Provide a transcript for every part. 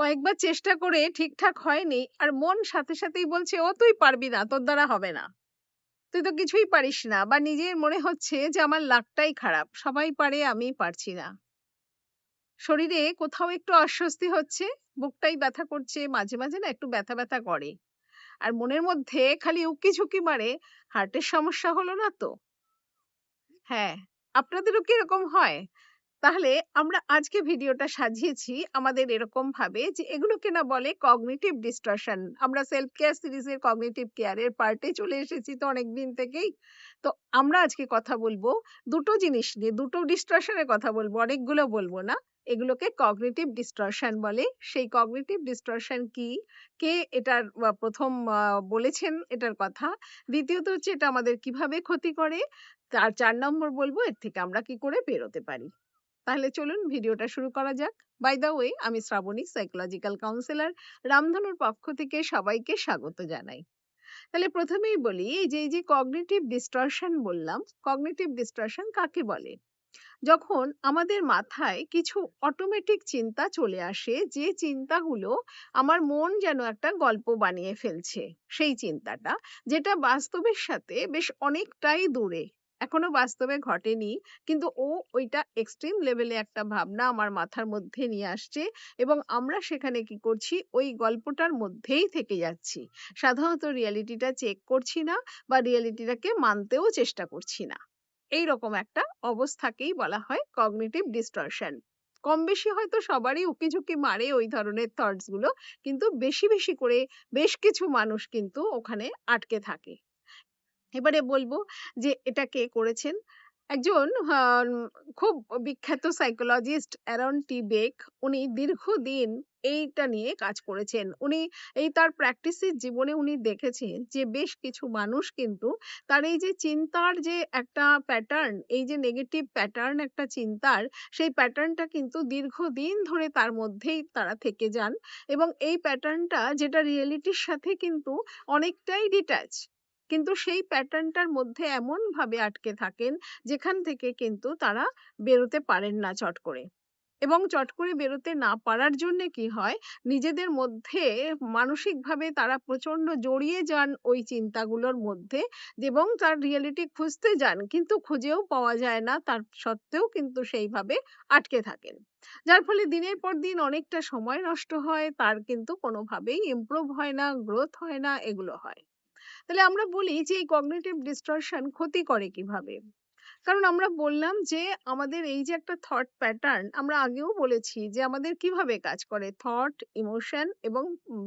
কয়েকবার চেষ্টা করে ঠিকঠাক হয়নি আর মন সাথে সাথেই বলছে ও তুই পারবি না, তোর দ্বারা হবে না, তুই তো কিছুই পারিস না, বা নিজের মনে হচ্ছে যে আমার লাকটাই খারাপ, সবাই পারে আমি পারছি না। শরীরে কোথাও একটু অস্বস্তি হচ্ছে, বুকটাই ব্যথা করছে, মাঝে মাঝে না একটু ব্যথা ব্যথা করে, আর মনের মধ্যে খালি উকি ঝুঁকি মারে, হার্টের সমস্যা হলো না তো? হ্যাঁ, আপনাদেরও কি এরকম হয়? তাহলে আমরা আজকে ভিডিওটা সাজিয়েছি আমাদের এরকম ভাবে যে এগুলোকে না বলে কগনিটিভ ডিস্টরশন। আমরা সেলফ কেয়ার সিরিজের কগনিটিভ কেয়ারের পার্টে চলে এসেছি তো অনেকদিন থেকেই। তো আমরা আজকে কথা বলবো দুটো জিনিস নিয়ে, দুটো ডিস্টরশনের কথা বলবো, অনেকগুলো বলবো না। এগুলোকে কগনিটিভ ডিস্টরশন বলে। সেই কগনিটিভ ডিস্টরশন কি, কে এটার প্রথম বলেছেন এটার কথা, দ্বিতীয়ত হচ্ছে এটা আমাদের কিভাবে ক্ষতি করে, আর ৪ নম্বর বলবো এর থেকে আমরা কি করে বেরোতে পারি। তাহলে চলুন ভিডিওটা শুরু করা যাক। বাই দ্য ওয়ে, আমি শ্রাবণী, সাইকোলজিক্যাল কাউন্সিলর। রামধনুর পক্ষ থেকে সবাইকে স্বাগত জানাই। তাহলে প্রথমেই বলি, এই যে কগনিটিভ ডিস্টরশন বললাম, কগনিটিভ ডিস্টরশন কাকে বলে? যখন আমাদের মাথায় কিছু অটোমেটিক চিন্তা চলে আসে, যে চিন্তাগুলো আমার মন যেন একটা গল্প বানিয়ে ফেলছে, সেই চিন্তাটা, যেটা বাস্তবের সাথে বেশ অনেকটাই দূরে, এখনো বাস্তবে ঘটেনি, কিন্তু ওইটা এক্সট্রিম লেভেলে একটা ভাবনা আমার মাথার মধ্যে নিয়ে আসছে, এবং আমরা সেখানে কি করছি, ওই গল্পটার মধ্যেই থেকে যাচ্ছি, সাধারণত রিয়ালিটিটা চেক করছি না, বা রিয়ালিটিটাকে মানতেও চেষ্টা করছি না। এইরকম একটা অবস্থাকেই বলা হয় কগনিটিভ ডিস্টরশন। কম বেশি হয়তো সবারই উকিঝুঁকি মারে ওই ধরনের থটস গুলো, কিন্তু বেশি বেশি করে বেশ কিছু মানুষ কিন্তু ওখানে আটকে থাকে। এবারে বলবো যে এটা কে করেছেন। একজন খুব বিখ্যাত সাইকোলজিস্ট অ্যারন টি বেক, উনি দীর্ঘদিন এইটা নিয়ে কাজ করেছেন। উনি এই তার প্র্যাকটিসের জীবনে উনি দেখেছেন যে বেশ কিছু মানুষ কিন্তু তার এই যে চিন্তার যে একটা প্যাটার্ন, এই যে নেগেটিভ প্যাটার্ন একটা চিন্তার, সেই প্যাটার্নটা কিন্তু দীর্ঘদিন ধরে তার মধ্যেই তারা থেকে যান, এবং এই প্যাটার্নটা যেটা রিয়েলিটির সাথে কিন্তু অনেকটাই ডিট্যাচ, কিন্তু সেই প্যাটার্নটার মধ্যে এমনভাবে আটকে থাকেন যেখান থেকে কিন্তু তারা বেরোতে পারেন না চট করে। এবং চট করে বেরোতে না পারার জন্যে কি হয়, নিজেদের মধ্যে মানসিকভাবে তারা প্রচন্ড জড়িয়ে যান ওই চিন্তাগুলোর মধ্যে, এবং তার রিয়েলিটি খুঁজতে যান কিন্তু খুঁজেও পাওয়া যায় না, তার সত্ত্বেও কিন্তু সেইভাবে আটকে থাকেন। যার ফলে দিনের পর দিন অনেকটা সময় নষ্ট হয়, তার কিন্তু কোনোভাবেই ইমপ্রুভ হয় না, গ্রোথ হয় না, এগুলো হয়। তাহলে আমরা বলি যে এই কগনিটিভ ডিস্টরশন ক্ষতি করে কিভাবে? কারণ আমরা বললাম যে আমাদের এই যে একটা থট প্যাটার্ন, আমরা আগেও বলেছি যে আমাদের কিভাবে কাজ করে থট, ইমোশন এবং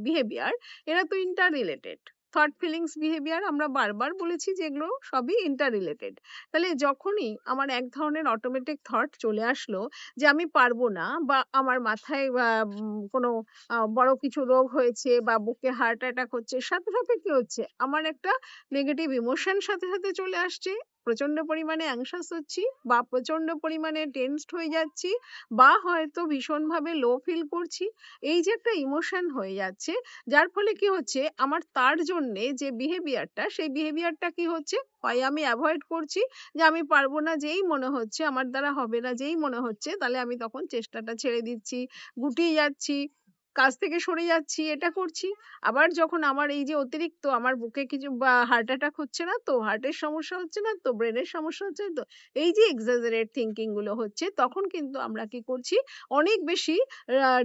বিহেভিয়ার, এরা তো inter related. Thought, feelings, behaviour আমরা বারবার বলেছি যে এগুলো সবই ইন্টার রিলেটেড। তাহলে যখনই আমার এক ধরনের অটোমেটিক থট চলে আসলো যে আমি পারবো না, বা আমার মাথায় কোনো বড় কিছু রোগ হয়েছে, বা বুকে হার্ট অ্যাটাক হচ্ছে, সাথে সাথে কি হচ্ছে, আমার একটা নেগেটিভ ইমোশন সাথে সাথে চলে আসছে, প্রচন্ড পরিমাণে অ্যাংশাস হচ্ছি, বা প্রচন্ড পরিমাণে টেনসড হয়ে যাচ্ছি, বা হয়তো ভীষণভাবে লো ফিল করছি। এই যে একটা ইমোশন হয়ে যাচ্ছে, যার ফলে কি হচ্ছে, আমার তার জন্যে যে বিহেভিয়ারটা, সেই বিহেভিয়ারটা কি হচ্ছে, হয় আমি অ্যাভয়েড করছি, যে আমি পারবো না যেই মনে হচ্ছে, আমার দ্বারা হবে না যেই মনে হচ্ছে, তাহলে আমি তখন চেষ্টাটা ছেড়ে দিচ্ছি, গুটিয়ে যাচ্ছি, কাজ থেকে সরে যাচ্ছি, এটা করছি। আবার যখন আমার এই যে অতিরিক্ত আমার বুকে কিছু বা হার্ট অ্যাটাক হচ্ছে না তো, হার্টের সমস্যা হচ্ছে না তো, ব্রেনের সমস্যা হচ্ছে না তো, এই যে এক্সাজারেট থিংকিং গুলো হচ্ছে, তখন কিন্তু আমরা কি করছি, অনেক বেশি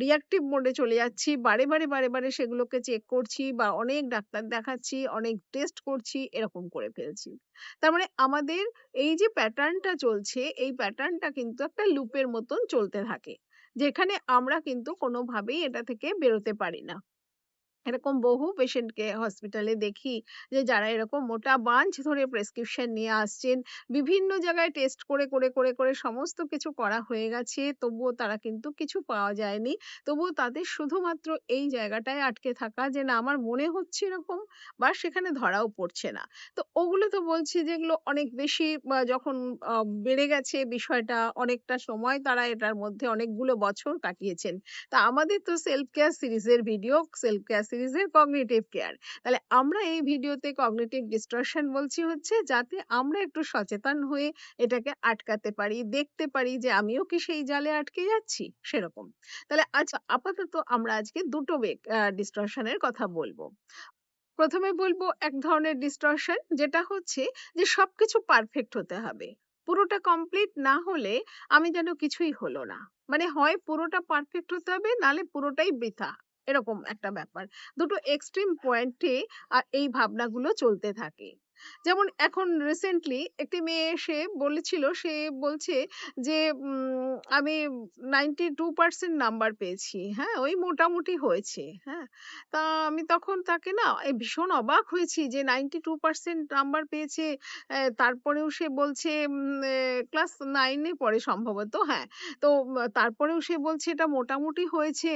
রিঅ্যাক্টিভ মোডে চলে যাচ্ছি, বারে বারে সেগুলোকে চেক করছি, বা অনেক ডাক্তার দেখাচ্ছি, অনেক টেস্ট করছি, এরকম করে ফেলছি। তার মানে আমাদের এই যে প্যাটার্নটা চলছে, এই প্যাটার্নটা কিন্তু একটা লুপের মতন চলতে থাকে, যেখানে আমরা কিন্তু কোনোভাবেই এটা থেকে বেরোতে পারি না। এরকম বহু পেশেন্টকে হসপিটালে দেখি, যে যারা এরকম মোটা বাঞ্চ ধরে প্রেসক্রিপশন নিয়ে আসছেন, বিভিন্ন জায়গায় টেস্ট করে সমস্ত কিছু করা হয়ে গেছে, তবুও তারা কিন্তু কিছু পাওয়া যায়নি। তবুও তাদের শুধুমাত্র এই জায়গাটায় আটকে থাকা, যে না আমার মনে হচ্ছে এরকম, বা সেখানে ধরাও পড়ছে না। তো ওগুলো তো বলছি যেগুলো অনেক বেশি যখন বেড়ে গেছে বিষয়টা, অনেকটা সময় তারা এটার মধ্যে অনেকগুলো বছর কাটিয়েছেন। তা আমাদের তো সেলফ কেয়ার সিরিজের ভিডিও, সেলফ কেয়ার সিরিজের কগনিটিভ কেয়ার। তাহলে আমরা এই ভিডিওতে কগনিটিভ ডিসটরশন বলছি হচ্ছে যাতে আমরা একটু সচেতন হয়ে এটাকে আটকাতে পারি, দেখতে পারি যে আমিও কি সেই জালে আটকে যাচ্ছি সেরকম। তাহলে আচ্ছা, আপাতত আমরা আজকে দুটো ডিসটরশনের কথা বলবো। প্রথমে বলবো এক ধরনের ডিসটরশন যেটা হচ্ছে যে সবকিছু পারফেক্ট হতে হবে, পুরোটা কমপ্লিট না হলে আমি যেন কিছুই হলো না, মানে হয় পুরোটা পারফেক্ট হতে হবে নালে পুরোটাই বৃথা, এরকম একটা ব্যাপার। দুটো এক্সট্রিম পয়েন্টে এই ভাবনাগুলো চলতে থাকে। যেমন এখন রিসেন্টলি একটি মেয়ে এসে বলেছিল, সে বলছে যে আমি 92% নাম্বার পেয়েছি, হ্যাঁ ওই মোটামুটি হয়েছে, হ্যাঁ। তা আমি তখন তাকে না ভীষণ অবাক হয়েছি যে 92% নাম্বার পেয়েছে। তারপরেও সে বলছে ক্লাস 9 এ পড়ে সম্ভবত, হ্যাঁ। তো তারপরেও সে বলছে এটা মোটামুটি হয়েছে।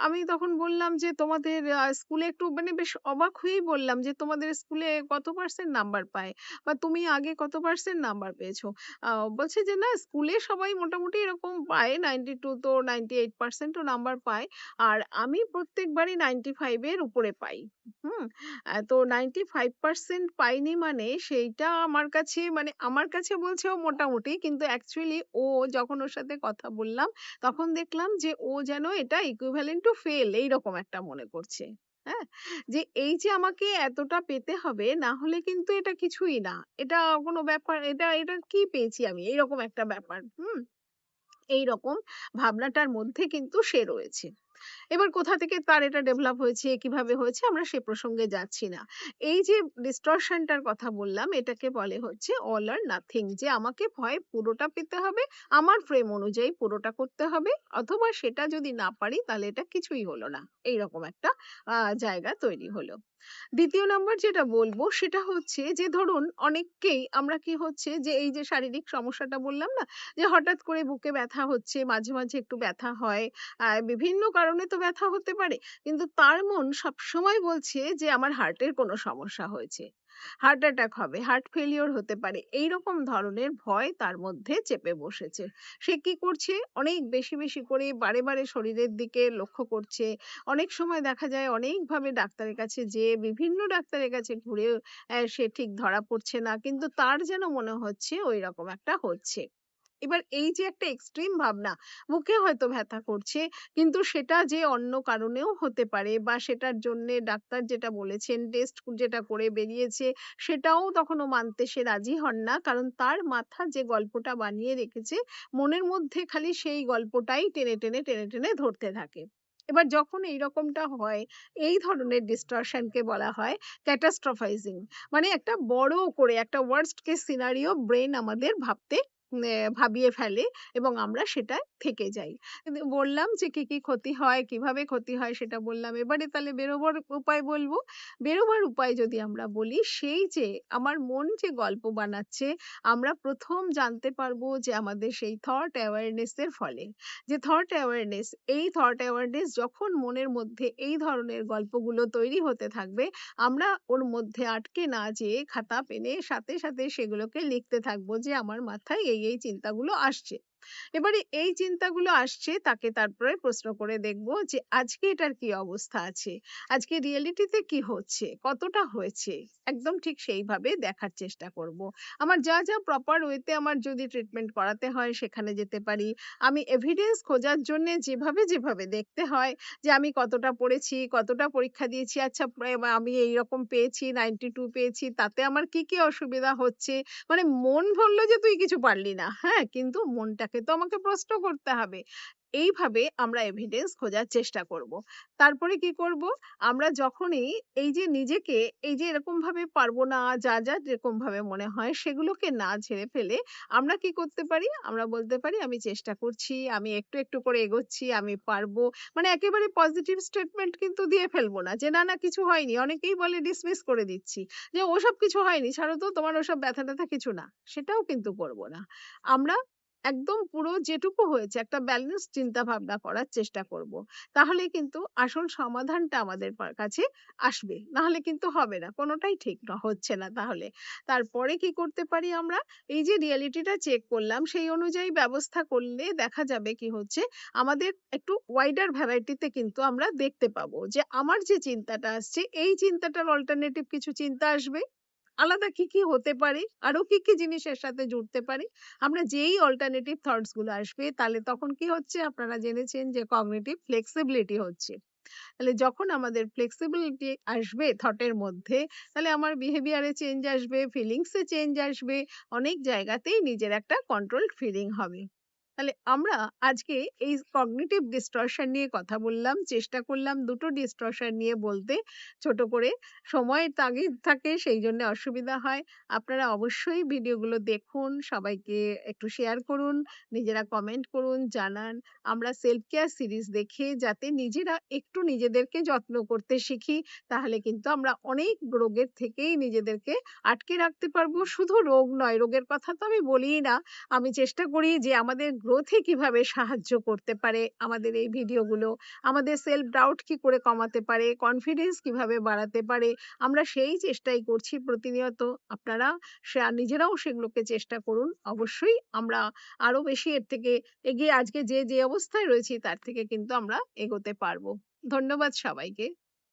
আমি তখন বললাম যে তোমাদের স্কুলে একটু, মানে বেশ অবাক হয়েই বললাম যে তোমাদের স্কুলে কত পার্সেন্ট নাম্বার পায় বা তুমি আগে কত পার্সেন্ট নাম্বার পেয়েছো? বলছে যে না, স্কুলে সবাই মোটামুটি এরকম পায়, 92 তো 98% ও নাম্বার পায়। আর আমি প্রত্যেকবারই 95 এর উপরে পাই। হুম? তো 95% পাইনি মানে সেইটা আমার কাছে, মানে আমার কাছে বলছে ও মোটামুটি, কিন্তু অ্যাকচুয়ালি ও যখন ওর সাথে কথা বললাম তখন দেখলাম যে ও যেন এটা ইকুইভ্যালেন্ট টু ফেল এইরকম একটা মনে করছে। হ্যাঁ? যে এই যে আমাকে এতটা পেতে হবে, না হলে কিন্তু এটা কিছুই না। এটা কোনো ব্যাপার, এটা এটা কি পেয়েছি আমি? এইরকম একটা ব্যাপার। এইরকম ভাবনাটার মধ্যে কিন্তু সে রয়েছে। এবার কোথা থেকে তার এটা ডেভেলপ হয়েছে, কিভাবে হয়েছে আমরা সে প্রসঙ্গে যাচ্ছি না। এই যে ডিস্টরশন টার কথা বললাম এটাকে বলে হচ্ছে অল অর নাথিং, যে আমাকে হয় পুরোটা পেতে হবে, আমার ফ্রেম অনুযায়ী পুরোটা করতে হবে, অথবা সেটা যদি না পারি তাহলে এটা কিছুই হলো না। এইরকম একটা জায়গা তৈরি হলো। দ্বিতীয় নাম্বার যেটা বলবো সেটা হচ্ছে যে ধরুন অনেককেই আমরা কি হচ্ছে যে এই যে শারীরিক সমস্যাটা বললাম না, যে হঠাৎ করে বুকে ব্যথা হচ্ছে, মাঝে মাঝে একটু ব্যথা হয়, বিভিন্ন কারণে তো ব্যথা হতে পারে, কিন্তু তার মন সবসময় বলছে যে আমার হার্টের কোনো সমস্যা হয়েছে, হার্ট অ্যাটাক হবে, হার্ট ফেলিওর হতে পারে, এইরকম ধরনের ভয় তার মধ্যে চেপে বসেছে। সে কি করছে, অনেক বেশি বেশি করে বারে বারে শরীরের দিকে লক্ষ্য করছে। অনেক সময় দেখা যায় অনেকভাবে ডাক্তারের কাছে যেয়ে বিভিন্ন ডাক্তারের কাছে ঘুরে সে ঠিক ধরা পড়ছে না, কিন্তু তার যেন মনে হচ্ছে ওই রকম একটা হচ্ছে। এবার এই যে একটা এক্সট্রিম ভাবনা, মুখে হয়তো ব্যথা করছে কিন্তু সেটা যে অন্য কারণেও হতে পারে, বা সেটার জন্যে ডাক্তার যেটা বলেছেন, টেস্ট যেটা করে বেরিয়েছে সেটাও তখনও মানতে সে রাজি হন না, কারণ তার মাথা যে গল্পটা বানিয়ে রেখেছে মনের মধ্যে খালি সেই গল্পটাই টেনে টেনে টেনে টেনে ধরতে থাকে। এবার যখন এইরকমটা হয়, এই ধরনের ডিস্টরশনকে বলা হয় ক্যাটাস্ট্রফাইজিং, মানে একটা বড় করে একটা ওয়ার্স্ট কেস সিনারিও ব্রেন আমাদের ভাবতে ভাবিয়ে ফেলে এবং আমরা সেটায় থেকে যাই। কিন্তু বললাম যে কি কি ক্ষতি হয়, কিভাবে ক্ষতি হয় সেটা বললাম। এবারে তাহলে বেরোবার উপায় বলবো। বেরোবার উপায় যদি আমরা বলি, সেই যে আমার মন যে গল্প বানাচ্ছে, আমরা প্রথম জানতে পারবো যে আমাদের সেই থট অ্যাওয়ারনেস এর ফলে। যে থট অ্যাওয়ারনেস, এই থট অ্যাওয়ারনেস যখন মনের মধ্যে এই ধরনের গল্পগুলো তৈরি হতে থাকবে, আমরা ওর মধ্যে আটকে না যেয়ে খাতা পেনে সাথে সাথে সেগুলোকে লিখতে থাকবো যে আমার মাথায় এই চিন্তাগুলো আসছে। এবারে এই চিন্তাগুলো আসছে, তাকে তারপরে প্রশ্ন করে দেখব যে আজকে এটার কি অবস্থা আছে, আজকে রিয়েলিটিতে কি হচ্ছে, কতটা হয়েছে, একদম ঠিক সেইভাবে দেখার চেষ্টা করব। আমার যা যা প্রপার ওয়েতে আমার যদি ট্রিটমেন্ট করাতে হয় সেখানে যেতে পারি। আমি এভিডেন্স খোঁজার জন্য যেভাবে যেভাবে দেখতে হয় যে আমি কতটা পড়েছি, কতটা পরীক্ষা দিয়েছি, আচ্ছা আমি এইরকম পেয়েছি, 92 পেয়েছি, তাতে আমার কি কি অসুবিধা হচ্ছে, মানে মন বলল যে তুই কিছু পারলি না, হ্যাঁ, কিন্তু মনটাকে তো আমাকে প্রশ্ন করতে হবে। এইভাবে আমরা এভিডেন্স খোঁজার চেষ্টা করব। তারপরে কি করব, আমরা যখনই এই যে নিজেকে এই যে এরকম ভাবে পারবো না, যা যা যেরকম ভাবে মনে হয় সেগুলোকে না ঝেড়ে ফেলে আমরা কি করতে পারি, আমরা বলতে পারি আমি চেষ্টা করছি, আমি একটু একটু করে এগোচ্ছি, আমি পারবো। মানে একেবারে পজিটিভ স্টেটমেন্ট কিন্তু দিয়ে ফেলবো না যে না না কিছু হয়নি, অনেকেই বলে ডিসমিস করে দিচ্ছি যে ওসব কিছু হয়নি, ছাড়ো তো, তোমার ওসব ব্যথা ট্যাথা কিছু না, সেটাও কিন্তু করব না। আমরা একদম পুরো যেটুকু হয়েছে একটা ব্যালেন্স চিন্তা ভাবনা করার চেষ্টা করব। তাহলে কিন্তু আসল সমাধানটা আমাদের কাছে আসবে। নাহলে কিন্তু হবে না। কোনটাই ঠিক হচ্ছে না তাহলে। তারপরে কি করতে পারি আমরা? এই যে রিয়েলিটিটা চেক করলাম সেই অনুযায়ী ব্যবস্থা করলে দেখা যাবে কি হচ্ছে আমাদের একটু ওয়াইডার ভ্যারাইটিতে কিন্তু আমরা দেখতে পাবো যে আমার যে চিন্তাটা আসছে এই চিন্তাটার অল্টারনেটিভ কিছু চিন্তা আসবে। আলাদা কি হতে পারে? আরো কি জিনিসের সাথে জুড়তে পারি? আমরা যেই অল্টারনেটিভ থটস গুলো আসবে তাহলে তখন কি হচ্ছে আপনারা জেনেছেন যে কগনিটিভ ফ্লেক্সিবিলিটি হচ্ছে। তাহলে যখন আমাদের ফ্লেক্সিবিলিটি আসবে থটের মধ্যে তাহলে আমার বিহেভিয়ার এ চেঞ্জ আসবে, ফিলিংস এ চেঞ্জ আসবে, অনেক জায়গাতেই নিজের একটা কন্ট্রোলড ফিলিং হবে। তাহলে আমরা আজকে এই কগনিটিভ ডিস্টরশন নিয়ে কথা বললাম, চেষ্টা করলাম দুটো ডিস্টরশন নিয়ে বলতে ছোট করে। সময়ের তাগিদ থাকে সেই জন্য অসুবিধা হয়। আপনারা অবশ্যই ভিডিওগুলো দেখুন, সবাইকে একটু শেয়ার করুন, নিজেরা কমেন্ট করুন, জানান। আমরা সেলফ কেয়ার সিরিজ দেখে যাতে নিজেরা একটু নিজেদেরকে যত্ন করতে শিখি তাহলে কিন্তু আমরা অনেক রোগের থেকেই নিজেদেরকে আটকে রাখতে পারবো। শুধু রোগ নয়, রোগের কথা তো আমি বলিই না। আমি চেষ্টা করি যে আমাদের গ্রোথে কিভাবে সাহায্য করতে পারে আমাদের এই ভিডিওগুলো, আমাদের সেলফ ডাউট কি করে কমাতে পারে, কনফিডেন্স কিভাবে বাড়াতে পারে। আমরা সেই চেষ্টাই করছি প্রতিনিয়ত। আপনারা নিজেরাও সেগুলোকে চেষ্টা করুন। অবশ্যই আমরা আরো বেশি এর থেকে এগিয়ে আজকে যে অবস্থায় রয়েছি তার থেকে কিন্তু আমরা এগোতে পারবো। ধন্যবাদ সবাইকে।